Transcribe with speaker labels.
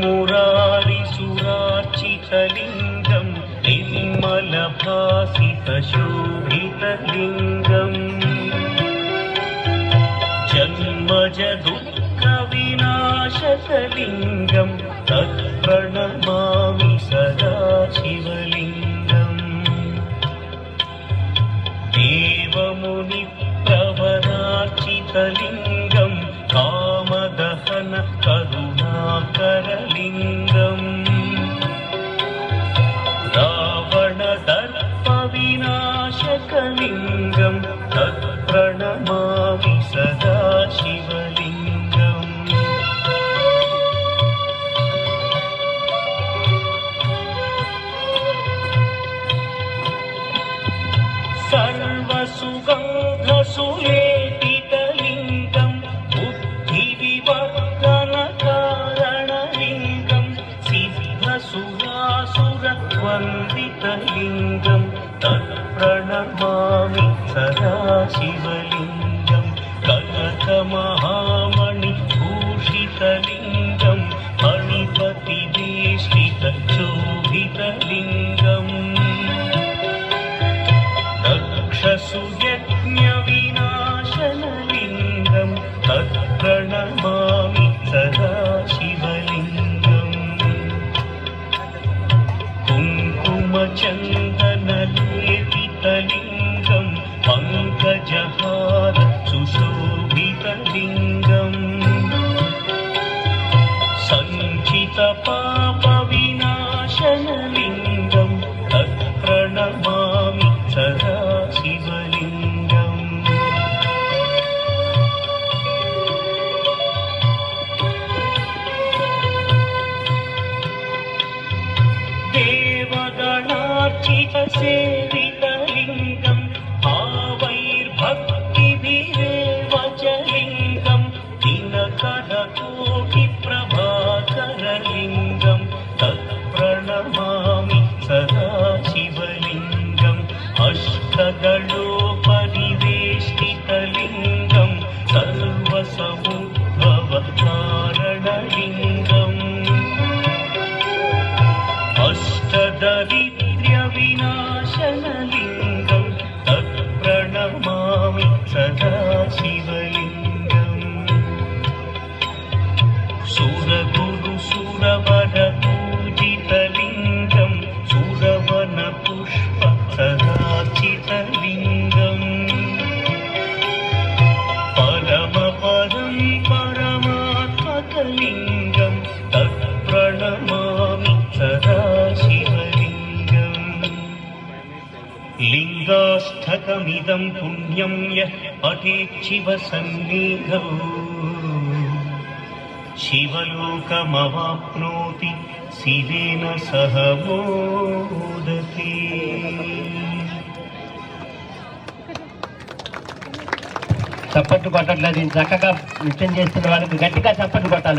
Speaker 1: मुरारिसुरार्चितलिङ्गं निर्मलभासितशोभितलिङ्गम् जन्मज दुःखविनाशकलिङ्गं तत्प्रणमामि सदा शिवलिङ्गम् देवमुनिप्रवरार्चितलिङ्गं कामदहन करुणाकरलिङ्गम् रावणदर्पविनाशकलिङ्गं तत्प्रणमामि सदा शिवलिङ्गम् सर्वसुगन्धसुलेपितलिङ्गं बुद्धिविवर्धनकारणलिङ्गं सिद्धसुरासुरवन्दितलिङ्गं तत्प्रणमामि सदा शिवलिङ्गं कनकमहामणिभूषितलिङ्गं मणिपतिवेष्टितशोभितलिङ्गम् दक्षसुयज्ञविनाशनलिङ्गं तत्प्रणमामि सदा शिवलिङ्गम् कुङ्कुमचन्दनलेपितलिङ्गं पङ्कजहार सुशोभितलिङ्गम् सञ्चितपापविनाशनलिङ्गं तत्प्रणमामि सदा शिवलिङ्गम् देवगणार्चितसेवितलिङ्गं भावैर्भक्तिभिरेव च लिङ्गं दिनकरकोटिप्रभाकरलिङ्गं तत्प्रणमामि सदा शिवलिङ्गम् अष्टदलोपरिवेष्टितलिङ्गं सर्वसमुद्भवकारणलिङ्गम् अष्टदरिद्र्यविनाशनलिङ्गं तत्प्रणमामि सदा शिवलिङ्गम् सुरगुरुसुरवरपूजितलिङ्गं सुरवनपुष्पसदार्चितलिङ्गम् परमपदं परमात्मकलिङ्गं तत्प्रणमामि सदा शिवलिङ्गम् लिङ्गाष्टकमिदं पुण्यं यः पठेच्छिवसन्निधौ शिवलोकमवाप्नोति शिवेन सह मोदते। చప్పట్లు కొట్టట్లేదు చక్కగా నృత్యం చేస్తున్న వాళ్ళకి గట్టిగా చప్పట్లు కొట్టాలి.